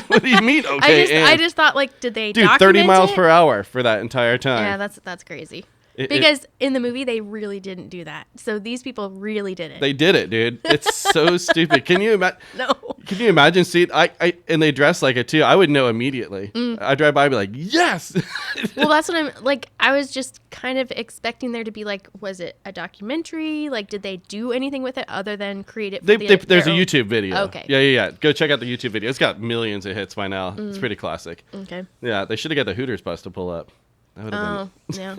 What do you mean? Okay, I just thought, like, did they dude, document 30 miles it? per hour for that entire time. Yeah, that's crazy. Because in the movie, they really didn't do that. So these people really did it. They did it, dude. It's so stupid. Can you imagine? No. Can you imagine? See, and they dress like it too. I would know immediately. I drive by, and be like, yes. Well, that's what I'm like. I was just kind of expecting there to be like, was it a documentary? Like, did they do anything with it other than create it? For There's a YouTube video. Okay. Yeah. Go check out the YouTube video. It's got millions of hits by now. It's pretty classic. Okay. Yeah, they should have got the Hooters bus to pull up. That would have been. Yeah.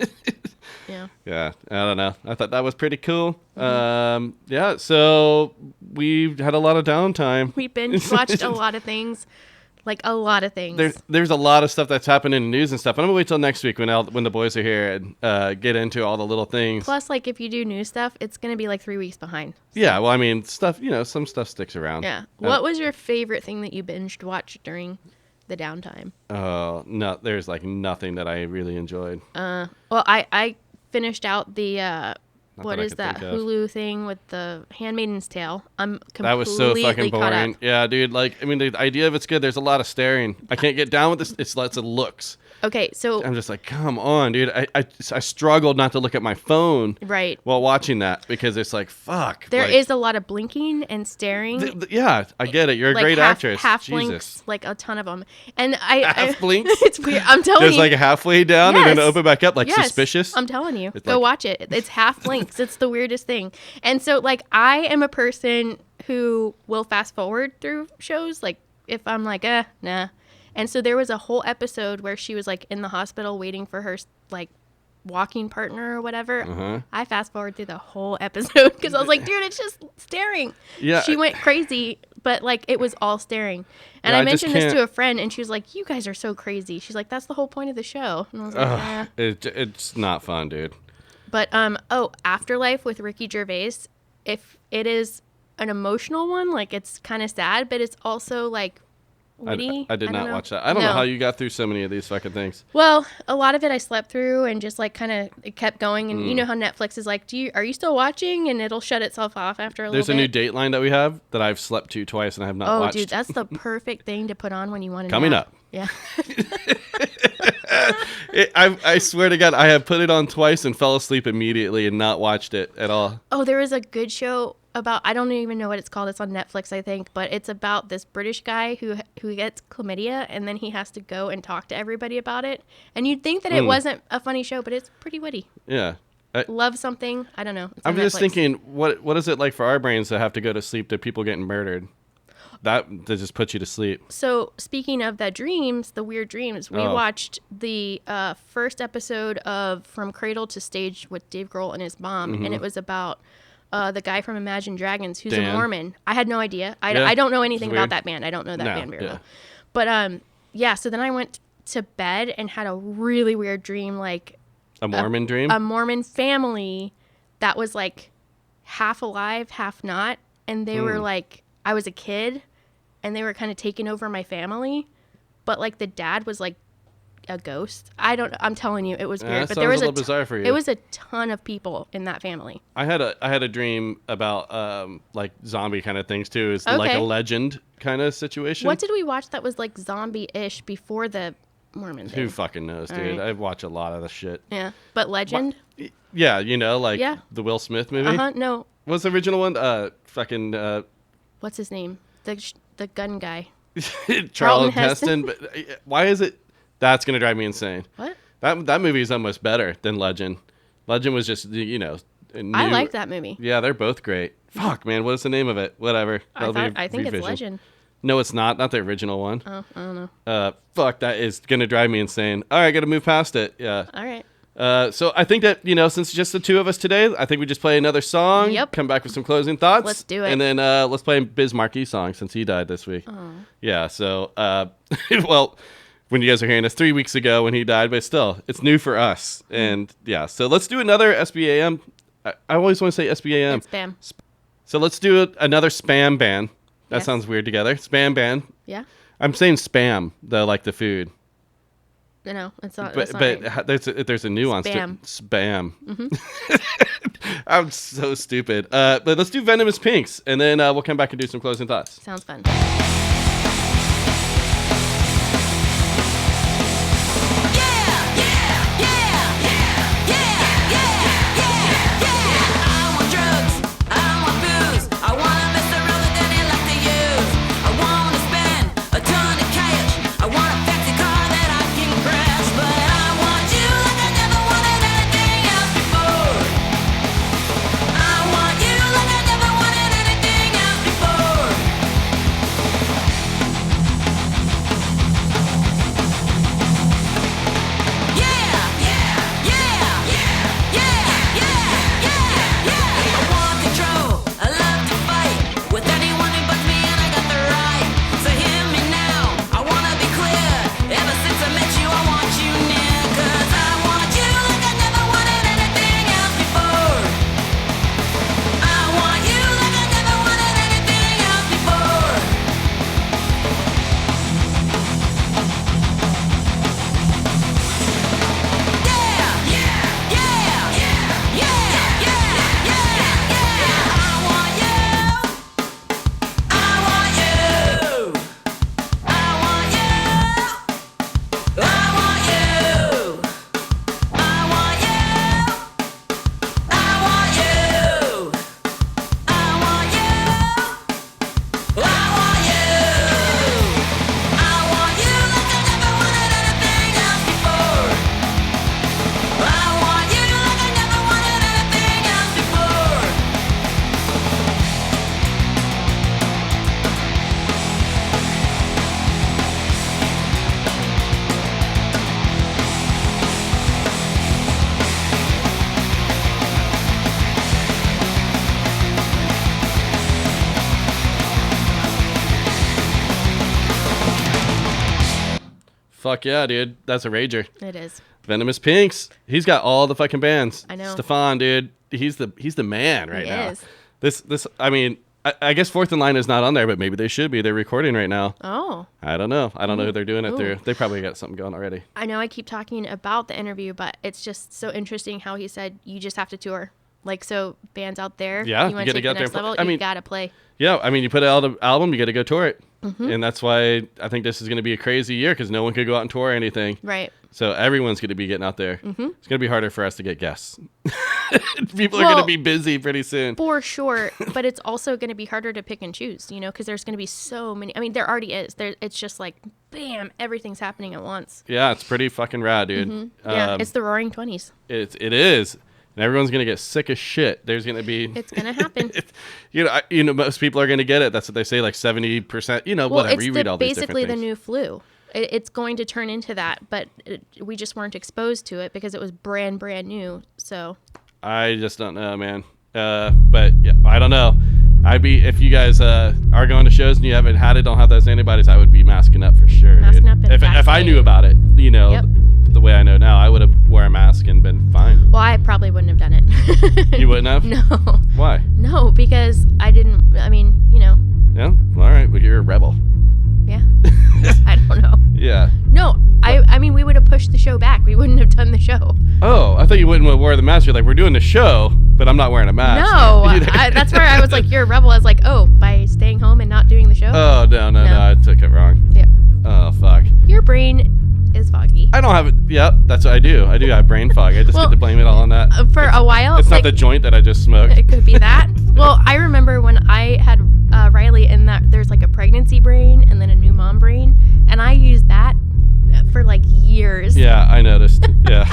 Yeah. Yeah, I don't know. I thought that was pretty cool. Yeah, so we had a lot of downtime. We binge watched a lot of things. Like a lot of things. There's a lot of stuff that's happened in the news and stuff. I'm gonna wait till next week when the boys are here and get into all the little things. Plus, like if you do new stuff, it's gonna be like 3 weeks behind. Yeah, well, I mean, stuff. You know, some stuff sticks around. Yeah. What was your favorite thing that you binged watched during the downtime? Oh no, there's like nothing that I really enjoyed. Well, I finished out the what I is could that think of. Hulu thing with the Handmaiden's Tale? I'm completely That was so fucking caught boring. up. Yeah, dude. Like, I mean, the idea of it's good. There's a lot of staring. I can't get down with this. It's lots of looks. Okay, so I'm just like, come on, dude. I struggled not to look at my phone right. while watching that because it's like, fuck. There like, is a lot of blinking and staring. Yeah, I get it. You're a like great actress. Half Jesus. blinks, like a ton of them. And I Half blinks? It's weird. I'm telling There's you. like a halfway down and then Yes. open back up, like Yes, suspicious. I'm telling you. It's Go like- watch it. It's half blinks. It's the weirdest thing. And so, like, I am a person who will fast forward through shows. Like, if I'm like, nah. And so there was a whole episode where she was, like, in the hospital waiting for her, like, walking partner or whatever. Uh-huh. I fast forward through the whole episode because I was like, dude, it's just staring. Yeah. She went crazy, but, like, it was all staring. And Yeah, I I just mentioned this can't- to a friend, and she was like, you guys are so crazy. She's like, that's the whole point of the show. And I was like, It's not fun, dude. But Afterlife with Ricky Gervais, if it is an emotional one, like it's kind of sad, but it's also like witty. I did don't not know. watch that. I don't know No. how you got through so many of these fucking things. Well, a lot of it I slept through and just like kind of it kept going. And you Mm. know how Netflix is like, are you still watching? And it'll shut itself off after a There's little a bit. new Dateline that we have that I've slept to twice and I have not Oh, watched. dude, that's the perfect thing to put on when you want to Coming nap. up. Yeah. I swear to God, I have put it on twice and fell asleep immediately and not watched it at all. Oh, there was a good show about, I don't even know what it's called. It's on Netflix, I think, but it's about this British guy who gets chlamydia and then he has to go and talk to everybody about it. And you'd think that it wasn't a funny show, but it's pretty witty. Yeah. Love something. I don't know. It's I'm on just Netflix. thinking, what is it like for our brains to have to go to sleep to people getting murdered? That just puts you to sleep. So speaking of the dreams, the weird dreams, we Oh. watched the first episode of From Cradle to Stage with Dave Grohl and his mom, and it was about the guy from Imagine Dragons who's Dan. a Mormon. I had no idea. Yeah, I don't know it's anything weird. about that band. I don't know that No, band very yeah. well. But yeah, so then I went to bed and had a really weird dream, like A Mormon dream? a Mormon family that was like half alive, half not, and they were like, I was a kid, and they were kind of taking over my family, but like the dad was like a ghost. I'm telling you, it was weird. But there was a little bizarre for you. It was a ton of people in that family. I had a dream about like zombie kind of things too. It's like a legend kind of situation. What did we watch that was like zombie-ish before the Mormon thing? Who fucking knows, dude? Right. I watch a lot of the shit. Yeah, but legend. Yeah, the Will Smith movie. No. What's the original one? Fucking. What's his name? The gun guy. Charlton Heston. But why is it? That's gonna drive me insane. What? That movie is almost better than Legend. Legend was just I like that movie. Yeah, they're both great. Fuck, man, what is the name of it? Whatever. I think it's Legend. No, it's not. Not the original one. Oh, I don't know. Fuck, that is gonna drive me insane. All right, gotta move past it. Yeah. All right. So I think that, since it's just the two of us today, I think we just play another song. Yep. Come back with some closing thoughts. Let's do it. And then let's play Biz Marquis' song since he died this week. Oh. Yeah. So, well, when you guys are hearing this 3 weeks ago when he died, but still, it's new for us. And yeah, so let's do another SBAM. I always want to say SBAM. It's SBAM. So let's do another SBAM band. That Yes. sounds weird together. SBAM band. Yeah. I'm saying spam, though, like the food. No, it's not. But that's not right. there's a nuance Spam. to spam. I'm so stupid. But let's do Venomous Pinks, and then we'll come back and do some closing thoughts. Sounds fun. Fuck yeah, dude. That's a rager. It is. Venomous Pinks. He's got all the fucking bands. I know. Stefan, dude. He's the man right now. Is. This. I mean, I guess Fourth in Line is not on there, but maybe they should be. They're recording right now. Oh. I don't know. I don't know who they're doing it Ooh. through. They probably got something going already. I know I keep talking about the interview, but it's just so interesting how he said you just have to tour. Like, so bands out there, Yeah, you want you to gotta take get the out next there. level, you gotta play. Yeah, I mean, you put out an album, you got to go tour it. Mm-hmm. And that's why I think this is going to be a crazy year because no one could go out and tour or anything. Right. So everyone's going to be getting out there. Mm-hmm. It's going to be harder for us to get guests. People are going to be busy pretty soon. For sure. But it's also going to be harder to pick and choose, because there's going to be so many. I mean, there already is. It's just like, bam, everything's happening at once. Yeah, it's pretty fucking rad, dude. Mm-hmm. Yeah, it's the Roaring 20s. It is. And everyone's going to get sick as shit. There's going to be... It's going to happen. Most people are going to get it. That's what they say, like 70%, whatever. You read all these different basically the things. new flu. It's going to turn into that, but we just weren't exposed to it because it was brand new. So I just don't know, man. But yeah, I don't know. If you guys are going to shows and you haven't had it, don't have those antibodies, I would be masking up for sure. Masking up and if I vaccinated. knew about it, Yep. the way I know now, I would have wore a mask and been fine. Well, I probably wouldn't have done it. You wouldn't have? No. Why? No, because I didn't. I mean, Yeah. All right. Well, you're a rebel. I mean, we would have pushed the show back. We wouldn't have done the show. Oh, I thought you wouldn't wear the mask. You're like, we're doing the show, but I'm not wearing a mask. No, that's where I was like, you're a rebel. I was like, oh, by staying home and not doing the show? Oh, no, I took it wrong. Yeah. Oh, fuck. Your brain is foggy. I don't have it. Yep, that's what I do. I do have brain fog. I just get to blame it all on that. For a while. It's not the joint that I just smoked. It could be that. Well, I remember when I had Riley, and that there's like a pregnancy brain and then a new mom brain, and I used that for like years. Yeah, I noticed. Yeah.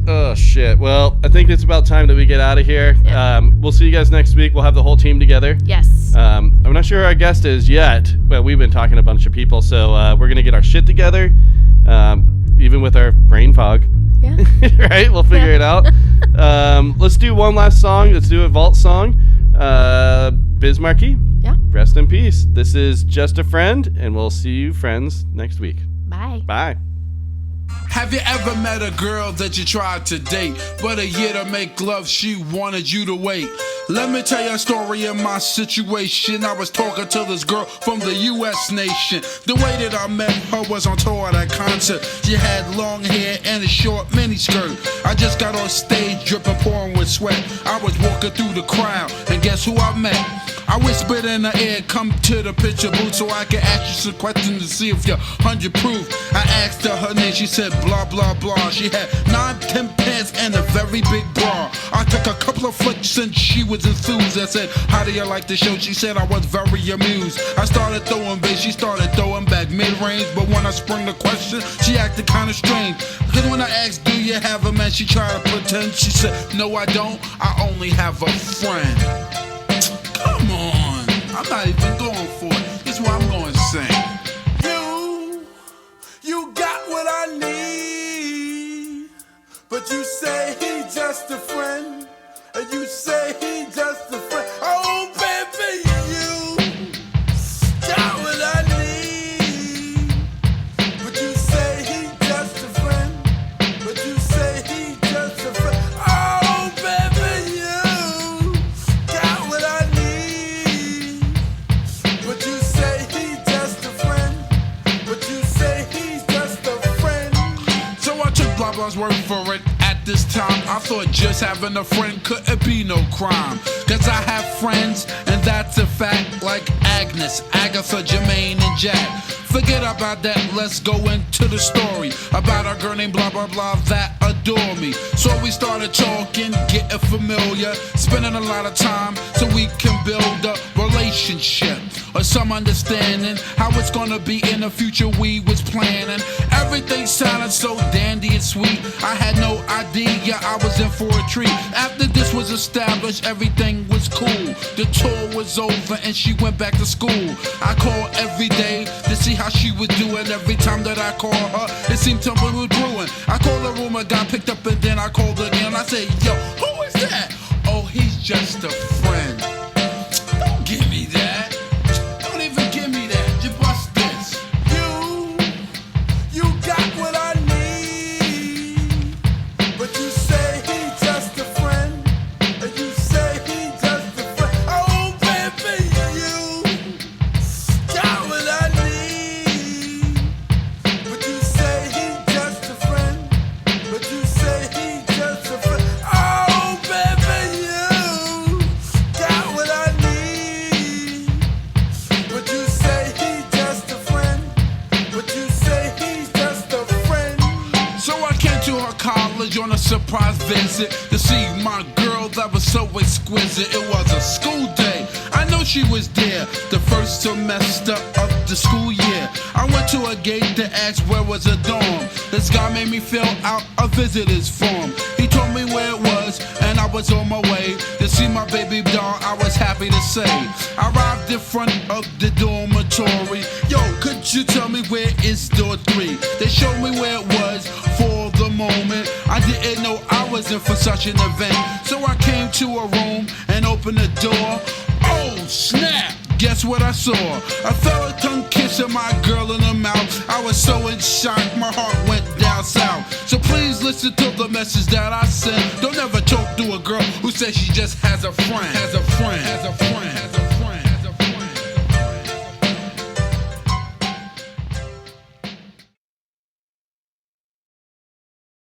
Oh, shit. Well, I think it's about time that we get out of here. Yeah. We'll see you guys next week. We'll have the whole team together. Yes. I'm not sure who our guest is yet, but we've been talking to a bunch of people, so we're going to get our shit together, even with our brain fog. Yeah. Right? We'll figure it out. Let's do one last song. Let's do a vault song. Bismarcky. Yeah. Rest in peace. This is Just a Friend, and we'll see you friends next week. Bye. Bye. Have you ever met a girl that you tried to date, but a year to make love she wanted you to wait? Let me tell you a story of my situation. I was talking to this girl from the US nation. The way that I met her was on tour at a concert. She had long hair and a short miniskirt. I just got on stage dripping, pouring with sweat. I was walking through the crowd, and guess who I met? I whispered in her ear, come to the picture booth so I can ask you some questions to see if you're 100 proof. I asked her name, she said blah blah blah. She had 9-10 pants and a very big bra. I took a couple of flicks and she was enthused. I said, how do you like the show? She said I was very amused. I started throwing bass, she started throwing back mid-range, but when I sprung the question, she acted kinda strange. Cause when I asked, do you have a man? She tried to pretend. She said, no I don't, I only have a friend. Come on, I'm not even going for it. This is what I'm going to sing. You got what I need, but you say he just a friend, and you say he just a friend. Oh baby, you got what I need, but you say he just a friend, but you say he just a friend. Oh baby, you got what I need, but you say he just a friend, but you say he's just a friend. So I took blah blah's word for it. At this time, I thought just having a friend couldn't be no crime. Cause I have friends, and that's a fact, like Agnes, Agatha, Jermaine, and Jack. Forget about that, let's go into the story about a girl named blah blah blah that adore me. So we started talking, getting familiar, spending a lot of time so we can build a relationship or some understanding how it's gonna be in the future. We was planning, everything sounded so dandy and sweet. I had no idea I was in for a treat. After this was established, everything was cool. The tour was over and she went back to school. I called every day to see how she was doing. Every time that I called her, it seemed something was brewing. I called the room, I got picked up, and then I called again. I said, yo, who is that? Oh, he's just a friend. Don't give me that. Don't even give me that. Just bust this. You got what I need, but you say he just a friend, and you say he just a friend. Oh baby, you got what I need, but you say he just a friend, but you say he just a friend. Oh baby, you got what I need, but you say he just a friend, but you say he's just a friend. So I came to her college on a surprise visit to see my girl that was so exquisite. It was a school day, I know she was there, the first semester of the school year. I went to a gate to ask where was a dorm. This guy made me fill out a visitor's form. He told me where it was, and I was on my way to see my baby doll. I was happy to say I arrived in front of the dormitory. Yo, could you tell me where is door 3? They showed me where it was. For the moment, I didn't know I was in for such an event. So I came to a room and opened the door. Oh snap, guess what I saw? A fella tongue kissing my girl in the mouth. I was so in shock, my heart went down south. So please listen to the message that I sent. Don't ever talk to a girl who says she just has a friend. Has a friend. Has a friend.